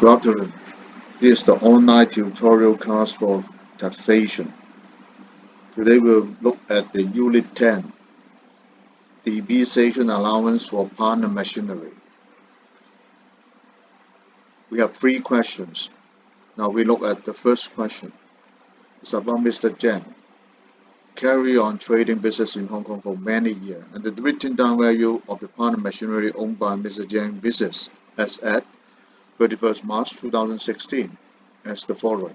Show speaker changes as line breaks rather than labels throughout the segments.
Good afternoon. This is the online tutorial class for taxation. Today we'll look at the Unit 10, depreciation allowance for plant and machinery. We have three questions. Now we look at the first question. It's about Mr. Jen. Carry on trading business in Hong Kong for many years, and the written down value of the plant and machinery owned by Mr. Jen business as at 31st March 2016 as the following.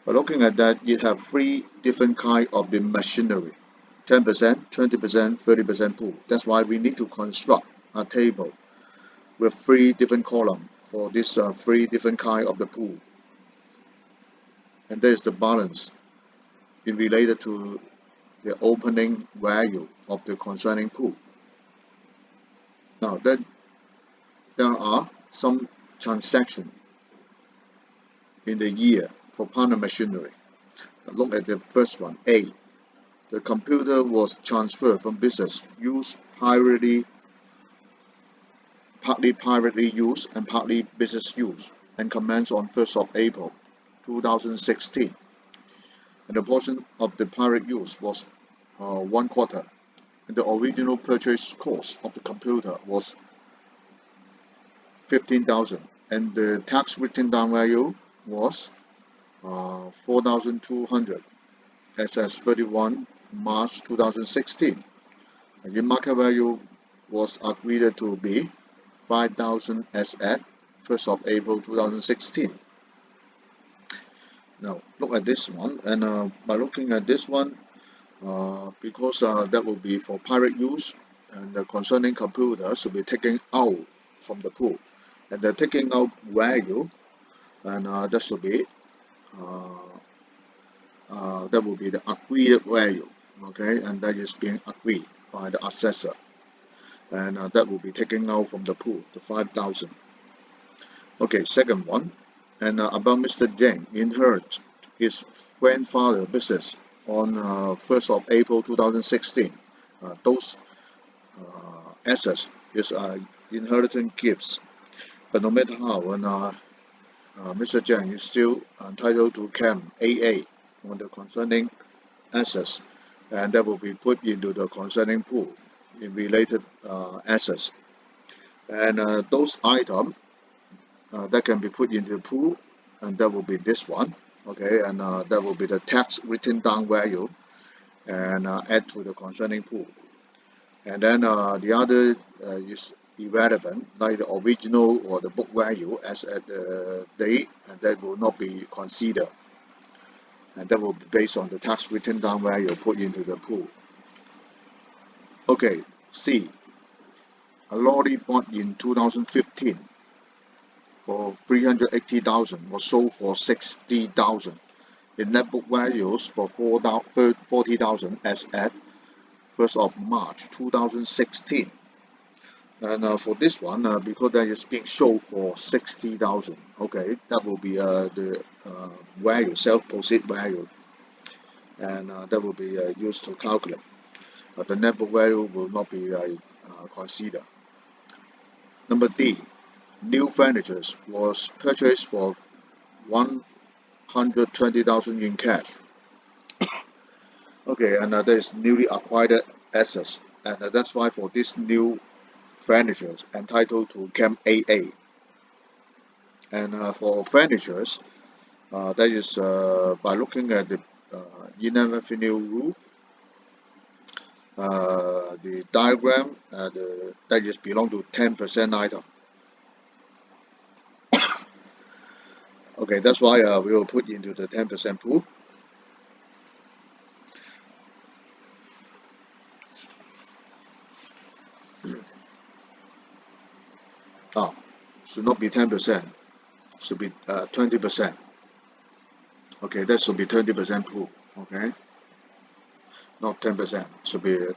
By looking at that, you have three different kinds of the machinery: 10%, 20%, 30% pool. That's why we need to construct a table with three different columns for this three different kinds of the pool. And there is the balance in related to the opening value of the concerning pool. Now then, there are some transactions in the year for plant and machinery. Look at the first one, A. The computer was transferred from business use partly privately used and partly business use, and commenced on 1st of April 2016. And the portion of the private use was 1/4, and the original purchase cost of the computer was 15,000, and the tax written down value was 4,200 as 31 March 2016. And the market value was agreed to be 5,000 as at 1st of April 2016. Now look at this one, and by looking at this one, because that will be for private use, and the concerning computer should be taken out from the pool, and the taking out value, and that should be that will be the agreed value, okay, and that is being agreed by the assessor, and that will be taken out from the pool, the 5,000. Okay, second one, and about Mr. Zhang inherit his grandfather business on 1st of April 2016. Those assets is inheritance gifts, but no matter how, and Mr. Zhang is still entitled to claim AA on the concerning assets, and that will be put into the concerning pool in related assets. And those items that can be put into the pool, and that will be this one, okay, and that will be the tax written down value, and add to the concerning pool. And then the other is irrelevant, like the original or the book value as at the date, and that will not be considered, and that will be based on the tax written down value put into the pool. Okay, C. A lorry bought in 2015 for 380,000 was sold for 60,000. The net book values for 40,000 as at 1st of March 2016. And for this one, because that is being sold for 60,000, okay, that will be the value, self-proceed value, and that will be used to calculate. The net book value will not be considered. Number D. New furniture was purchased for 120,000 in cash. Okay, and that is newly acquired assets, and that's why for this new furniture entitled to claim AA. And for furniture, that is by looking at the Inland Revenue rule, the diagram, that is belong to 10% item. Okay, that's why we will put into the 10% pool. Should not be 10%, should be 20%. Okay, that should be 20% pool, okay, not 10%, should be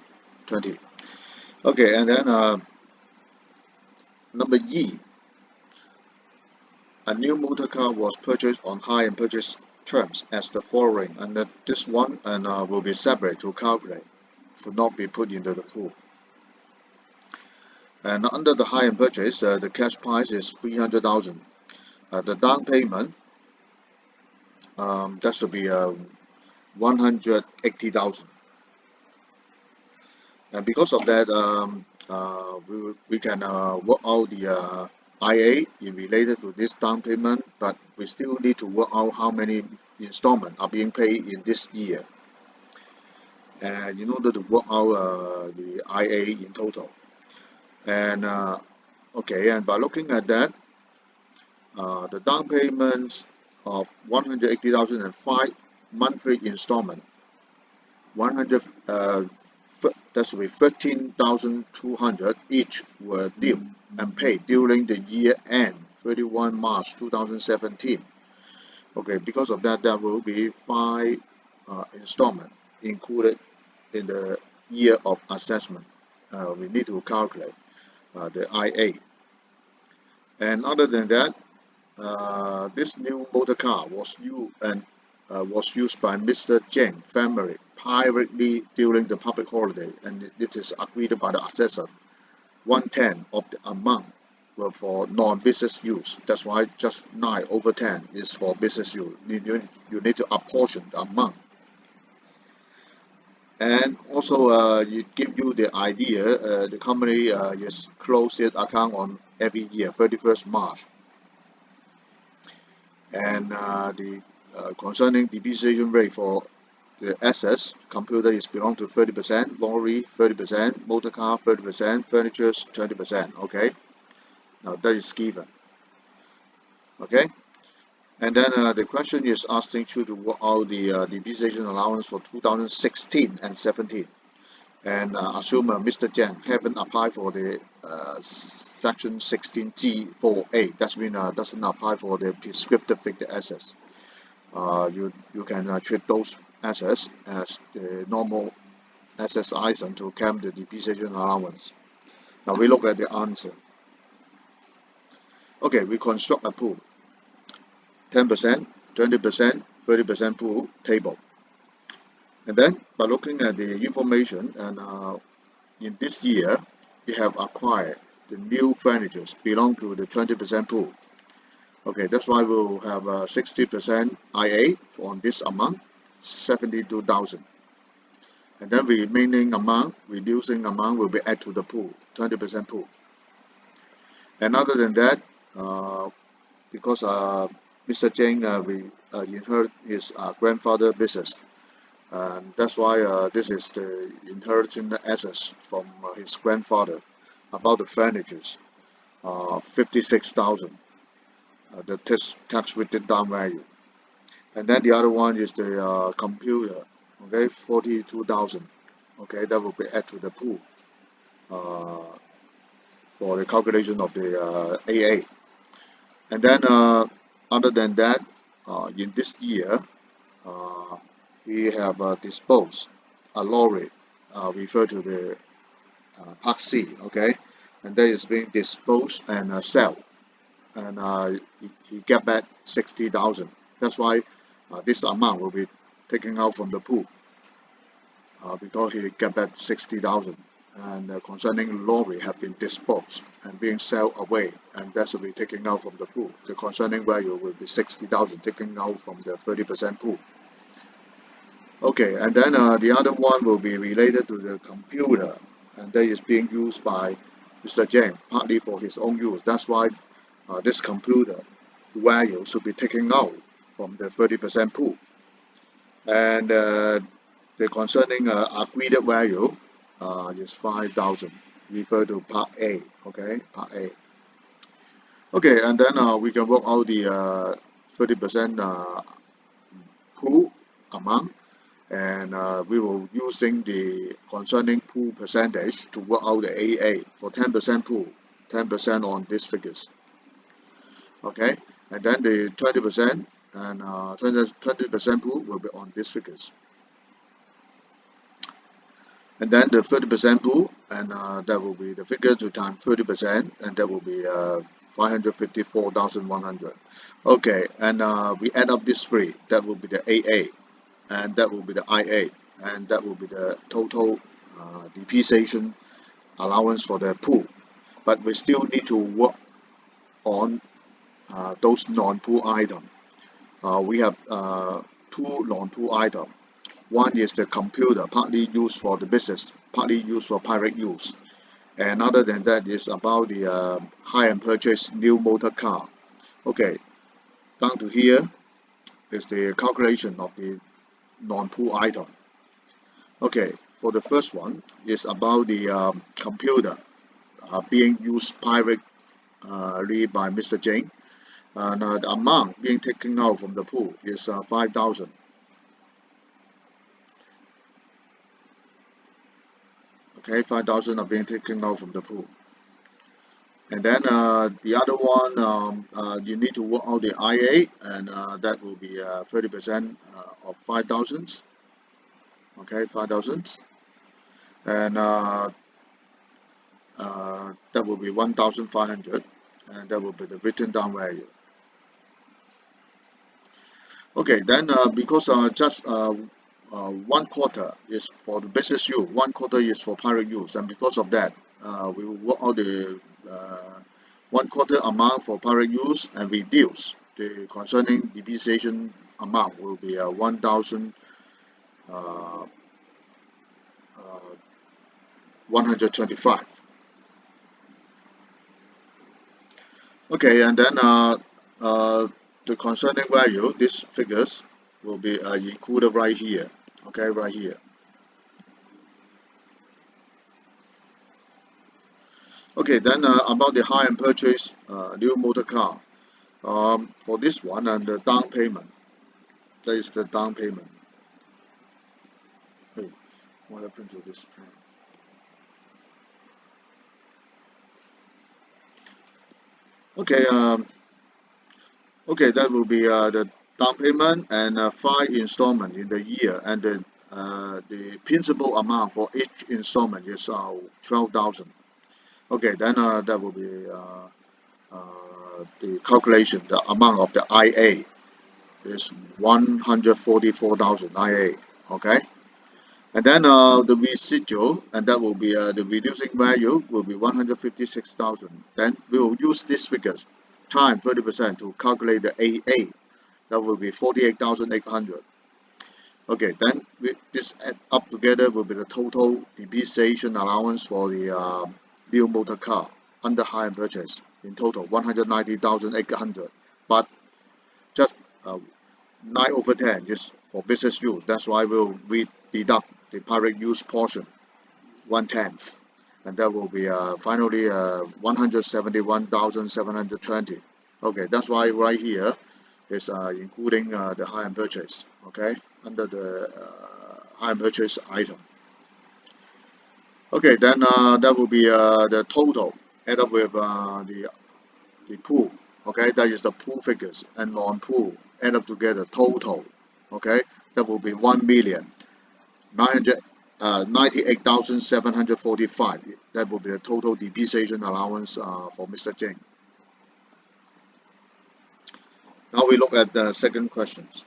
20. Okay, and then number E. A new motor car was purchased on hire and purchase terms as the following, and this one and will be separate to calculate, should not be put into the pool. And under the hire and purchase, the cash price is 300,000, the down payment, that should be 180,000. And because of that, we can work out the IA in related to this down payment, but we still need to work out how many installments are being paid in this year, and in order to work out the IA in total. And okay, and by looking at that, the down payments of 180,000 and 5 monthly installment, 100 that should be 13,200 each were due and paid during the year end 31 March 2017. Okay, because of that, there will be 5 installment included in the year of assessment. We need to calculate the IA. And other than that, this new motor car was used by Mr. Zhang family privately during the public holiday, and it is agreed by the assessor. 1/10 of the amount were for non-business use. That's why just 9/10 is for business use. You need to apportion the amount. And also, it gives you the idea. The company is close its account on every year, 31st March. And the concerning depreciation rate for the assets, computer is belong to 30%, lorry 30%, motor car 30%, furniture 20%. Okay, now that is given. Okay, and then the question is asking you to work out the depreciation allowance for 2016 and 17, and assume Mr. Zhang haven't applied for the section 16G4A. That means doesn't apply for the prescriptive fixed assets. You can treat those assets as the normal assets item to claim the depreciation allowance. Now we look at the answer. Okay, we construct a pool. 10%, 20%, 30% pool table. And then by looking at the information, and in this year we have acquired the new furnitures belong to the 20% pool. Okay, that's why we'll have 60% IA on this amount, 72,000. And then the remaining amount, reducing amount, will be added to the pool, 20% pool. And other than that, because Mr. Zhang inherit his grandfather business, and that's why this is the inheriting assets from his grandfather. About the furnitures, 56,000. The tax written down value. And then the other one is the computer, okay, 42,000. Okay, that will be added to the pool for the calculation of the AA. And then other than that, in this year, we have disposed a lorry, referred to the Part C, okay, and that is being disposed and sell, and he get back 60,000. That's why this amount will be taken out from the pool, because he get back 60,000. And concerning lorry have been disposed and being sold away, and that should be taken out from the pool. The concerning value will be 60,000 taken out from the 30% pool. Okay, and then the other one will be related to the computer, and that is being used by Mr. Zhang partly for his own use. That's why this computer value should be taken out from the 30% pool. And the concerning agreed value is 5,000, refer to Part A. Okay, Part A. Okay, and then we can work out the 30% pool amount, and we will using the concerning pool percentage to work out the AA for 10% pool, 10% on these figures. Okay, and then the 20% and 20% pool will be on these figures. And then the 30% pool, and that will be the figure to times 30%, and that will be 554,100. Okay, and we add up this three. That will be the AA, and that will be the IA, and that will be the total depreciation allowance for the pool. But we still need to work on those non-pool items. We have two non-pool items. One is the computer, partly used for the business, partly used for private use. And other than that is about the hire and purchase new motor car. Okay, down to here is the calculation of the non-pool item. Okay, for the first one is about the computer being used privately by Mr. Jane, and the amount being taken out from the pool is 5,000. Okay, 5,000 are being taken out from the pool. And then the other one, you need to work out the IA, and that will be 30% of 5,000. Okay, 5,000, and that will be 1,500, and that will be the written down value. Okay, then because just 1/4 is for the business use, 1/4 is for private use, and because of that, we will work out the 1/4 amount for private use and reduce the concerning depreciation amount will be 1,125. Okay, and then the concerning value, these figures will be included right here. Okay, right here. Okay, then about the hire and purchase new motor car. For this one, and the down payment, that is the down payment. Hey, what happened to this pen? Okay, okay, that will be the down payment and 5 installment in the year, and the principal amount for each installment is 12,000. Okay, then that will be the calculation. The amount of the IA is 144,000 IA. Okay, and then the residual, and that will be the reducing value will be 156,000. Then we will use these figures time 30% to calculate the AA. That will be 48,800. Okay, then this add up together will be the total depreciation allowance for the new motor car under hire and purchase. In total 190,800, but just 9/10 is for business use. That's why we'll deduct the private use portion 1/10, and that will be finally 171,720. Okay, that's why right here is including the hire and purchase. Okay, under the hire and purchase item. Okay, then that will be the total add up with the pool. Okay, that is the pool figures, and non-pool add up together total. Okay, that will be 1,998,745. That will be the total depreciation allowance for Mr. Jing. Now we look at the second questions.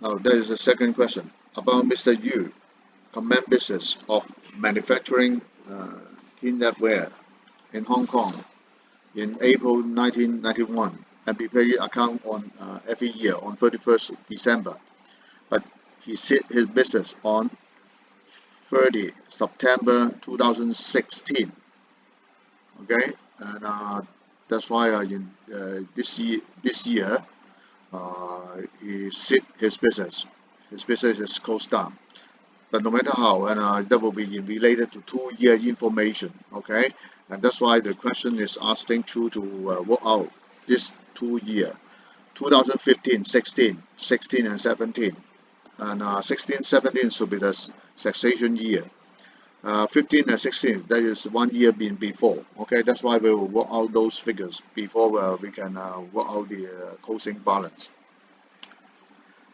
Now there is a second question about Mr. Yu. Comment business of manufacturing kinderware in Hong Kong in April 1991 and prepare account on every year on 31st December. But he set his business on 30 September 2016. Okay, and that's why in this year he set his business. His business is closed down. But no matter how, and that will be related to 2-year information, okay? And that's why the question is asking you to work out this 2-year, 2015, 16, 16 and 17, and 16, 17 should be the taxation year. 15 and 16, that is 1 year before, okay? That's why we will work out those figures before we can work out the closing balance.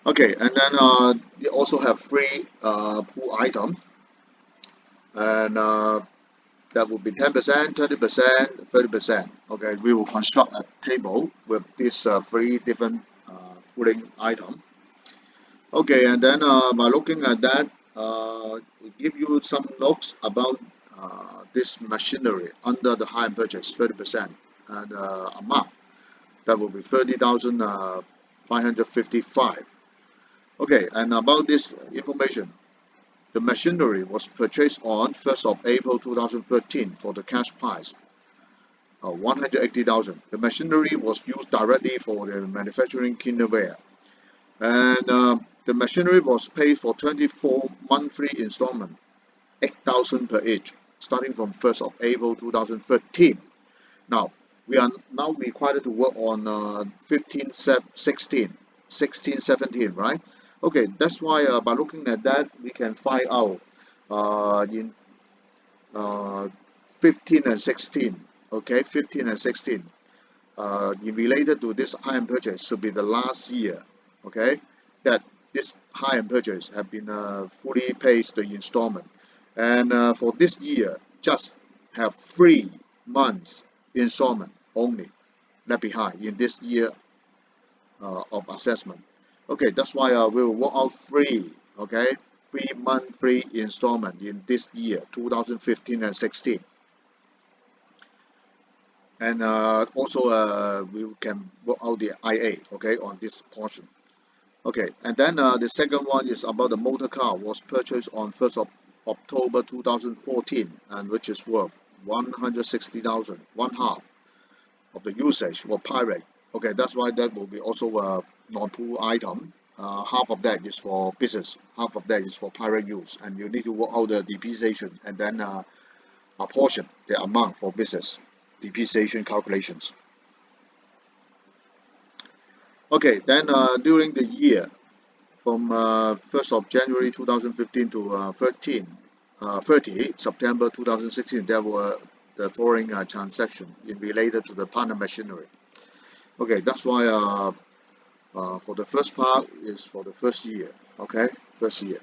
Okay, and then you also have 3 pool items, and that will be 10%, 30%, 30%. Okay, we will construct a table with these 3 different pooling items. Okay, and then by looking at that, give you some notes about this machinery under the hire and purchase 30% and amount. That will be 30,555. Okay, and about this information, the machinery was purchased on 1st of April 2013 for the cash price 180,000. The machinery was used directly for the manufacturing kinderware, and the machinery was paid for 24 monthly installment, 8,000 per each, starting from 1st of April 2013. Now we are now required to work on 15, 16, 16, 17, right? Okay, that's why by looking at that, we can find out in uh, 15 and 16. Okay, 15 and 16. Related to this hire and purchase should be the last year. Okay, that this hire and purchase have been fully paid the installment, and for this year, just have 3 months installment only left behind in this year of assessment. Okay, that's why we will work out free. Okay, 3 month free installment in this year 2015 and 16, and also we can work out the IA, okay, on this portion. Okay, and then the second one is about the motor car was purchased on 1st of October 2014, and which is worth 160,000, one half of the usage for pirate. Okay, that's why that will be also a non-pool item. Half of that is for business, half of that is for pirate use, and you need to work out the depreciation and then apportion the amount for business depreciation calculations. Okay, then during the year from 1st of January 2015 to 30 September 2016, there were the foreign transaction related to the partner machinery. Okay, that's why for the first part is for the first year. Okay, first year.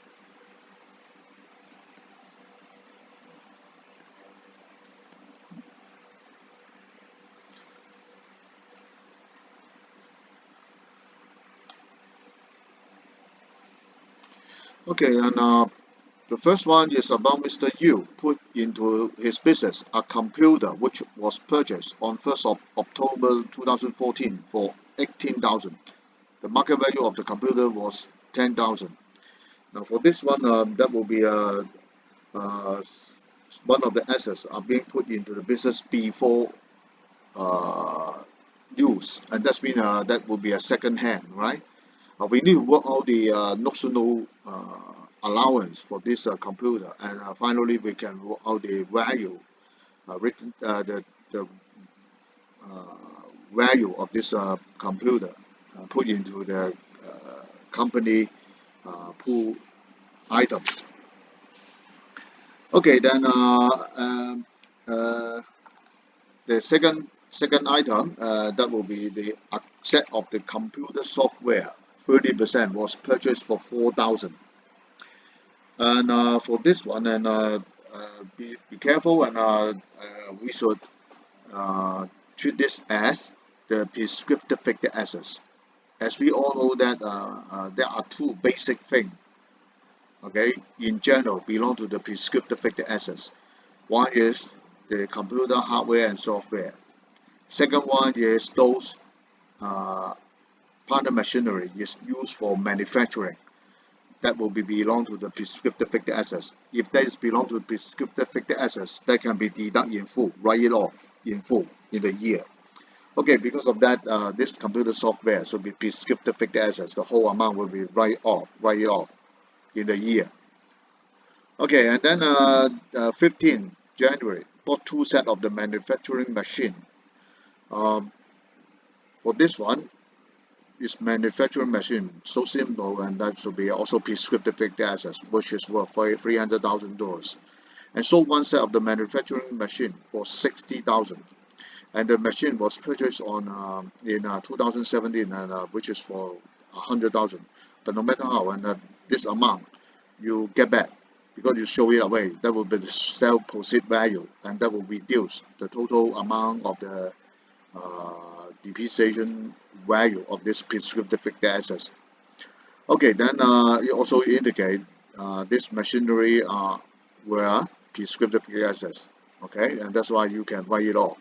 Okay, and the first one is about Mr. Yu put into his business a computer which was purchased on 1st of October 2014 for 18,000. The market value of the computer was 10,000. Now for this one, that will be uh, one of the assets are being put into the business before uh, use, and that's mean that will be a second hand, right? We need to work out the notional allowance for this computer, and finally we can work out the value written the value of this computer put into the company pool items. Okay, then the second item that will be the set of the computer software. 30% was purchased for 4,000. And for this one, and be careful, and we should treat this as the prescriptive fixed assets. As we all know that there are two basic things, okay, in general belong to the prescriptive fixed assets. One is the computer hardware and software. Second one is those uh, partner machinery is used for manufacturing. That will be belong to the prescriptive fixed assets. If that is belong to prescriptive fixed assets, that can be deducted in full, write it off in full in the year. Okay, because of that, this computer software should be prescriptive fixed assets. The whole amount will be write it off in the year. Okay, and then 15 January, bought two set of the manufacturing machine. Um, for this one, is manufacturing machine so simple, and that should be also prescriptive fixed assets, which is worth $300,000. And sold one set of the manufacturing machine for 60,000, and the machine was purchased on in 2017, and which is for 100,000. But no matter how, and this amount you get back because you show it away, that will be the sale proceed value, and that will reduce the total amount of the depreciation value of this prescriptive fixed assets. Okay, then it also indicate this machinery were prescriptive fixed assets. Okay, and that's why you can write it all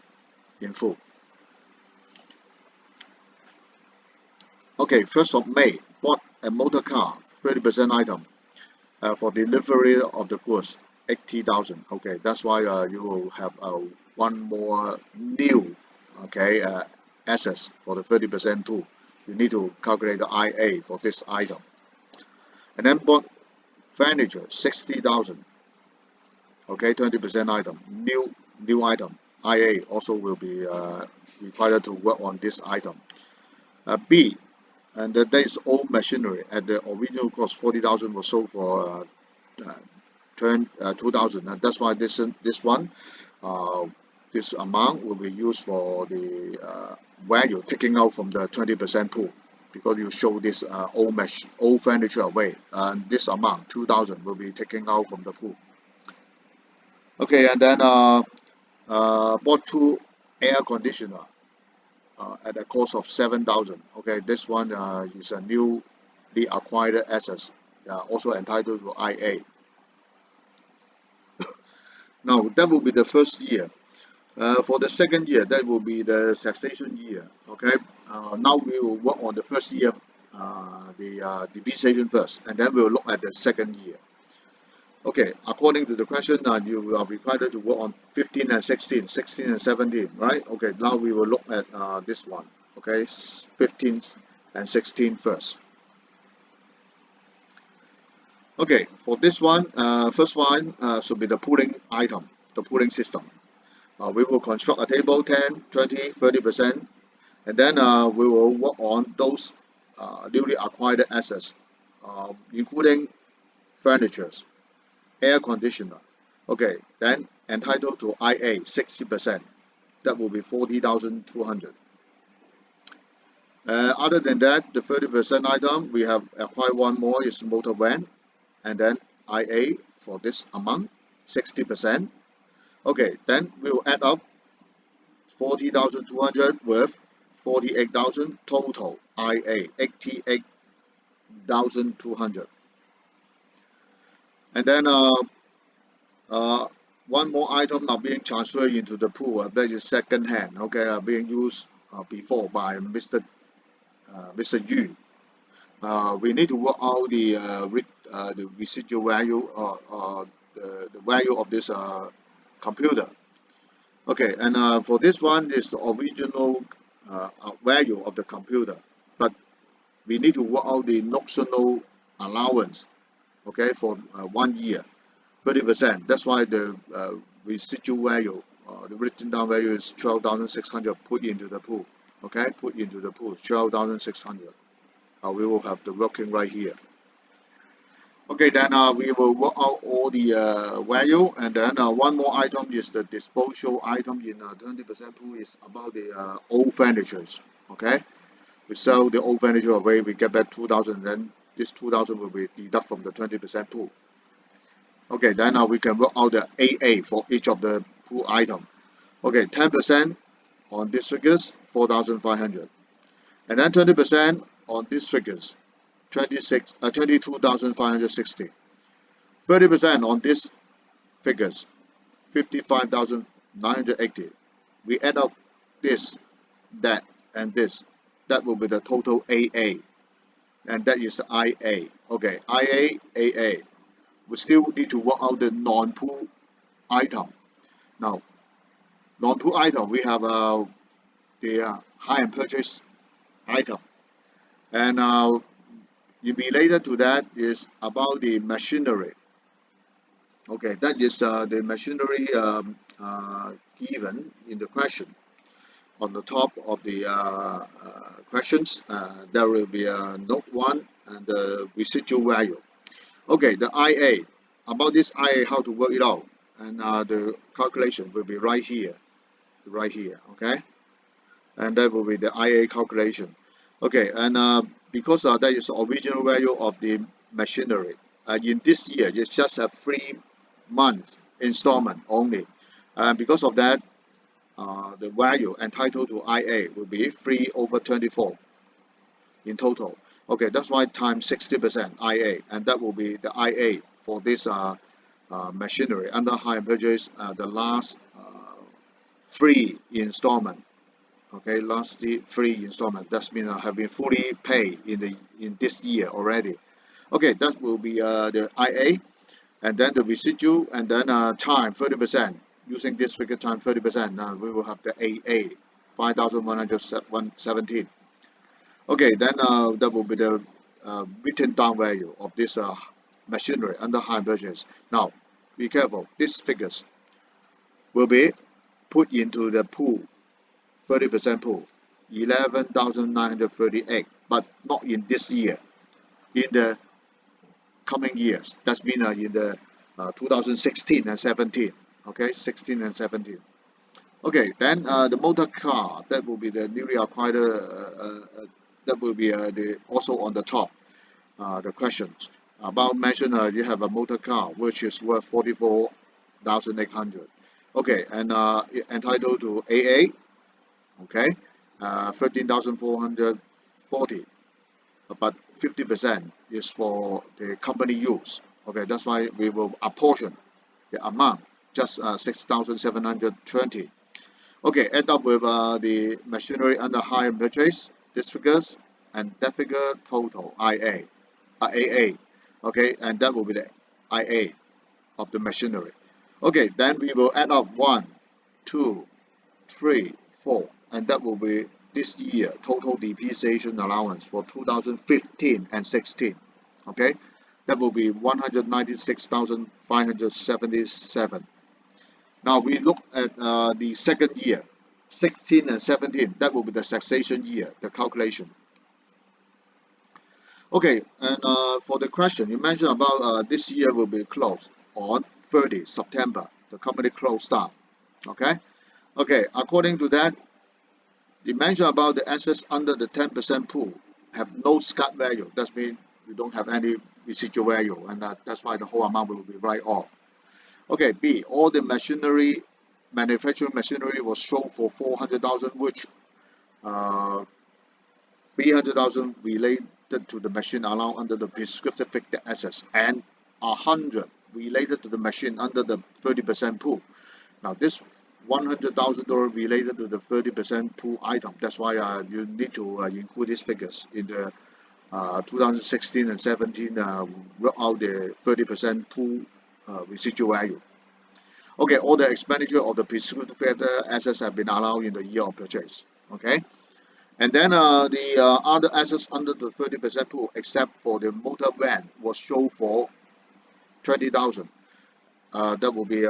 in full. Okay, 1st of May, bought a motor car, 30% item, for delivery of the goods, 80,000. Okay, that's why you will have one more new, okay, assets for the 30% too. You need to calculate the IA for this item. And then bought furniture, 60,000. Okay, 20% item, new item. IA also will be required to work on this item. B, and that is old machinery. At the original cost, 40,000 was sold for 2,000, and that's why this one, this amount will be used for the value taking out from the 20% pool, because you show this old furniture away, and this amount 2,000 will be taken out from the pool. Okay, and then bought 2 air conditioner at a cost of 7,000. Okay, this one is a newly acquired assets, also entitled to IA. Now that will be the first year. For the second year, that will be the taxation year. Okay, now we will work on the first year, the depreciation first, and then we'll look at the second year. Okay, according to the question, you are required to work on 15 and 16, 16 and 17, right? Okay, now we will look at this one. Okay, 15 and 16 first. Okay, for this one, first one should be the pooling item, the pooling system. We will construct a table 10, 20, 30%, and then we will work on those newly acquired assets, including furnitures, air conditioner. Okay, then entitled to IA 60%. That will be 40,200. Other than that, the 30% item, we have acquired one more, is motor van, and then IA for this amount 60%. Okay, then we will add up 40,200 with 48,000, total IA 88,200. And then one more item now being transferred into the pool, that is second hand. Okay, being used before by Mr. Yu. We need to work out the residual value, the value of this computer. Okay, and for this one is the original value of the computer, but we need to work out the notional allowance. Okay, for 1 year, 30%. That's why the residual value, the written down value is 12,600 put into the pool. Okay, put into the pool 12,600. We will have the working right here. Okay, then we will work out all the value, and then one more item is the disposal item in 20% pool, is about the old furnitures. Okay, we sell the old furniture away, we get back 2,000, then this 2,000 will be deducted from the 20% pool. Okay, then we can work out the AA for each of the pool item. Okay, 10% on these figures, 4,500, and then 20% on these figures, 22,560. 30% on these figures, 55,980. We add up this, that, and this. That will be the total AA, and that is the IA. Okay, IA, AA. We still need to work out the non-pool item. Now, non-pool item, we have the hire and purchase item, and related to that is about the machinery. Okay, that is the machinery given in the question. On the top of the questions, there will be a note 1 and the residual value. Okay, the IA, about this IA, how to work it out, and the calculation will be right here, okay, and that will be the IA calculation. Okay, and because that is the original value of the machinery, in this year you just have 3 months installment only, and because of that, the value entitled to IA will be 3/24 in total. Okay, that's why times 60% IA, and that will be the IA for this machinery under hire purchase, the last free installment. Okay, last free installment. That's mean have been fully paid in this year already. Okay, that will be the IA, and then the residual, and then time 30%. Using this figure time 30%, now we will have the AA 5,117. Okay, then that will be the written down value of this machinery under hire purchase. Now, be careful. These figures will be put into the pool, 30% pool, 11,938, but not in this year. In the coming years, that's mean in the 2016 and 17. Okay, 16 and 17. Okay, then the motor car, that will be the newly acquired. That will be also on the top. The questions about mention you have a motor car which is worth 44,800. Okay, and entitled to AA. Okay, 13,440. But 50% is for the company use. Okay, that's why we will apportion the amount just 6,720. Okay, end up with the machinery under hire and purchase, these figures, and that figure total AA. Okay, and that will be the IA of the machinery. Okay, then we will add up 1, 2, 3, 4, and that will be this year total depreciation allowance for 2015 and 16. Okay, that will be 196,577. Now we look at the second year, 16 and 17. That will be the taxation year, the calculation. Okay, and for the question, you mentioned about this year will be closed on 30 September. The company closed down. Okay, according to that, you mentioned about the assets under the 10% pool have no scat value. That means you don't have any residual value, and that's why the whole amount will be write off. Okay, B, all the machinery, manufacturing machinery was sold for 400,000, which 300,000 related to the machine allowed under the prescriptive fixed assets, and 100 related to the machine under the 30% pool. Now this $100,000 related to the 30% pool item. That's why you need to include these figures in the 2016 and 17 work out the 30% pool residual value. Okay, all the expenditure of the prescriptive assets have been allowed in the year of purchase. Okay, and then the other assets under the 30% pool, except for the motor van, was sold for 20,000. That will be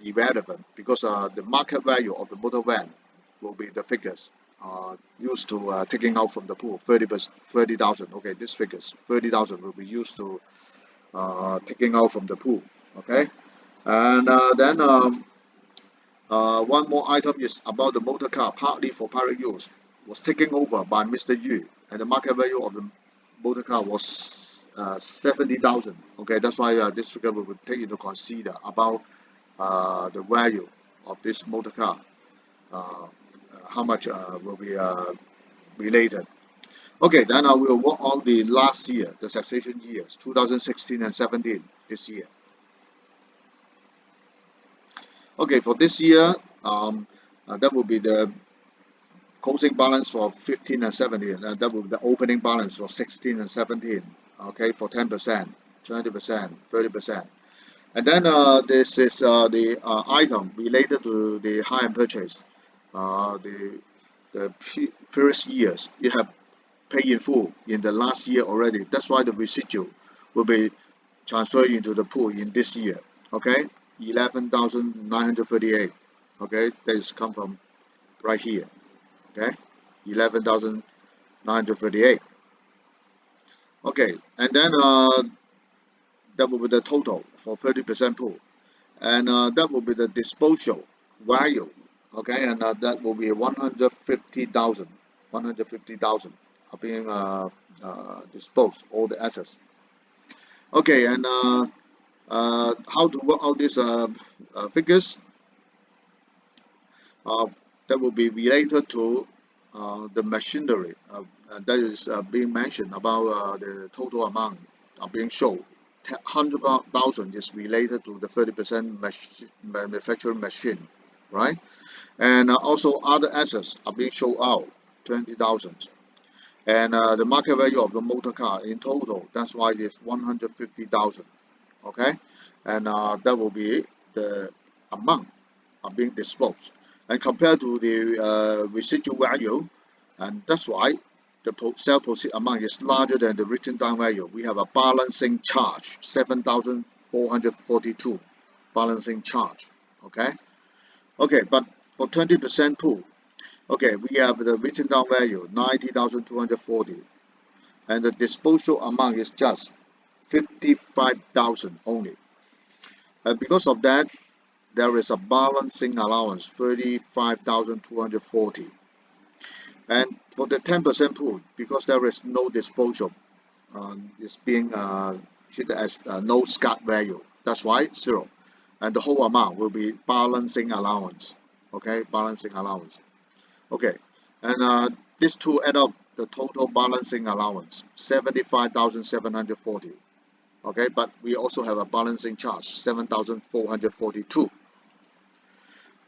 irrelevant because the market value of the motor van will be the figures used to taking out from the pool, 30,000. Okay, these figures 30,000 will be used to taking out from the pool. Okay, and then one more item is about the motor car, partly for private use, was taken over by Mr. Yu, and the market value of the motor car was 70,000. Okay, that's why this figure will be taken into consider about the value of this motor car, how much will be related. Okay, then I will work on the last year, the taxation years, 2016 and 17, this year. Okay, for this year, that will be the closing balance for 15 and 17, and that will be the opening balance for 16 and 17. Okay, for 10%, 20%, 30%. And then this is the item related to the hire and purchase. The previous years you have paid in full in the last year already. That's why the residual will be transferred into the pool in this year. Okay, 11,938. Okay, that is come from right here. Okay, 11,938. Okay, and then that will be the total for 30% pool, and that will be the disposal value. Okay, and that will be 150,000. 150,000 are being disposed, all the assets. Okay, and how to work out these figures? That will be related to the machinery. that is being mentioned about the total amount being shown. 100,000 is related to the 30% manufacturing machine, right? And also other assets are being shown out, 20,000. And the market value of the motor car in total, that's why it's 150,000. Okay, and that will be the amount being disposed. And compared to the residual value, and that's why the sale proceed amount is larger than the written down value. We have a balancing charge, 7,442 balancing charge. Okay, but for 20% pool, okay, we have the written down value 90,240, and the disposal amount is just 55,000 only. And because of that, there is a balancing allowance 35,240. And for the 10% pool, because there is no disposal, it's being treated as no scat value. That's why 0. And the whole amount will be balancing allowance. Okay, balancing allowance. Okay, and these two add up the total balancing allowance 75,740. Okay, but we also have a balancing charge 7,442.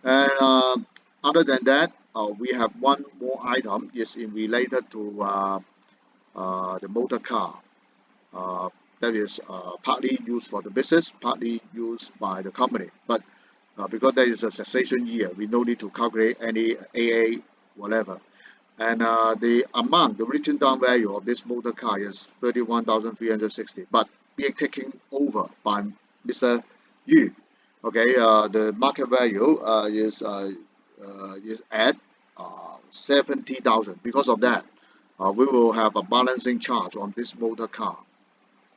And other than that, we have one more item is related to the motor car. That is partly used for the business, partly used by the company. But because there is a cessation year, we no need to calculate any AA, whatever. And the amount, the written down value of this motor car is 31,360, but being taken over by Mr. Yu. Okay, the market value is at 70,000. Because of that, we will have a balancing charge on this motor car,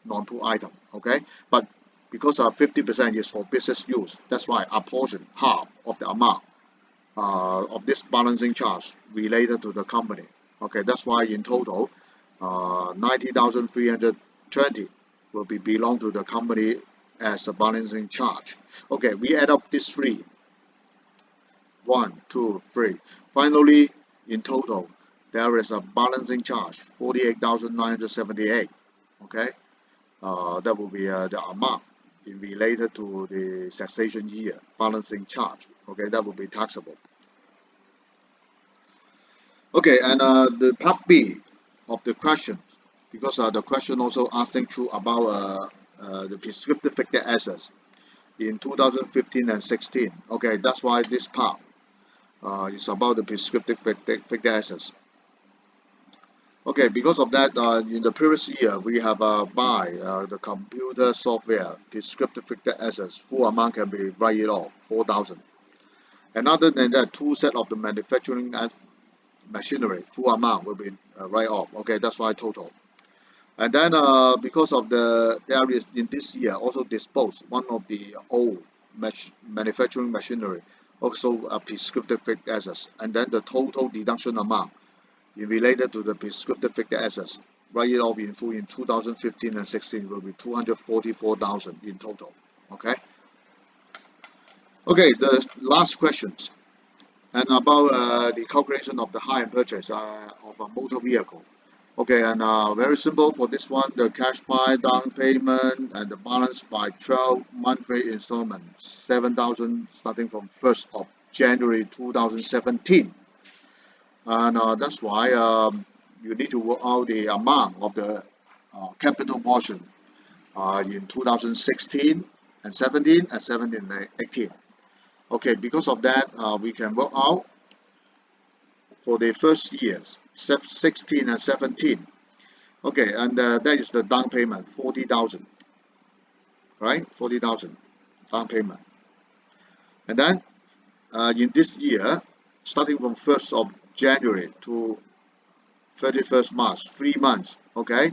non-pool item. Okay, but because 50% is for business use, that's why a portion, half of the amount of this balancing charge related to the company. Okay, that's why in total, 90,320 will be belong to the company as a balancing charge. Okay, we add up these three. 1, 2, 3. Finally, in total, there is a balancing charge 48,978. Okay, that will be the amount related to the cessation year balancing charge. Okay, that will be taxable. Okay, and the part B of the question, because the question also asking through about the prescriptive fixed assets in 2015 and 16. Okay, that's why this part is about the prescriptive fixed assets. Okay, because of that, in the previous year, we have buy the computer software, prescriptive fixed assets, full amount can be write it off, 4,000. And other than that, 2 set of the manufacturing machinery, full amount will be write off. Okay, that's why total. And then because of there is in this year also disposed one of the old manufacturing machinery, also a prescriptive fixed assets, and then the total deduction amount related to the prescriptive fixed assets, write it off in full in 2015 and 16 will be 244,000 in total. Okay. Okay, the last questions, and about the calculation of the hire and purchase of a motor vehicle. Okay, and very simple for this one, the cash buy, down payment, and the balance by 12 monthly installments, 7,000 starting from 1st of January 2017. And that's why you need to work out the amount of the capital portion in 2016 and 17 and 17 and 18. Okay, because of that, we can work out for the first years, 16 and 17. Okay, and that is the down payment, 40,000, right? 40,000 down payment. And then in this year, starting from 1st of January to 31st March, 3 months, okay,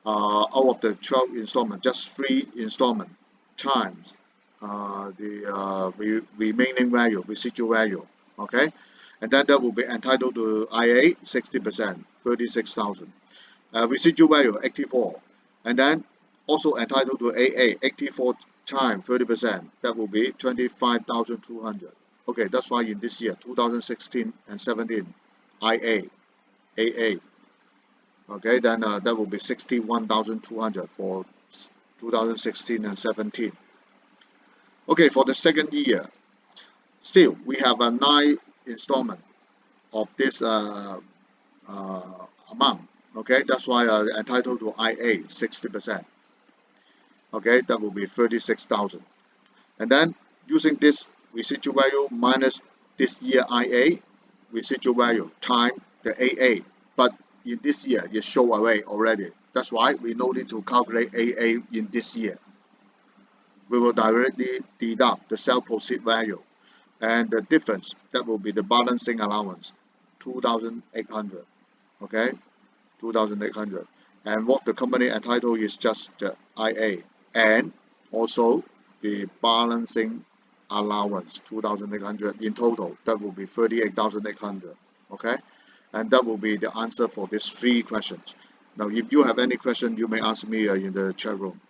out of the 12 installment, just 3 installment times the remaining value, residual value, okay, and then that will be entitled to IA 60%, 36,000, residual value 84, and then also entitled to AA 84 times 30%, that will be 25,200. Okay, that's why in this year 2016 and 17 IA, AA Okay, then that will be 61,200 for 2016 and 17. Okay, for the second year, still we have a 9 installment of this amount. Okay, that's why entitled to IA 60%. Okay, that will be 36,000. And then using this residual value minus this year IA residual value time the AA, but in this year it show away already. That's why we no need to calculate AA in this year. We will directly deduct the sale proceed value, and the difference, that will be the balancing allowance, 2,800. Okay, 2,800. And what the company entitled is just the IA, and also the balancing allowance, 2,800 in total. That will be 38,800. Okay, and that will be the answer for these 3 questions. Now if you have any question, you may ask me in the chat room.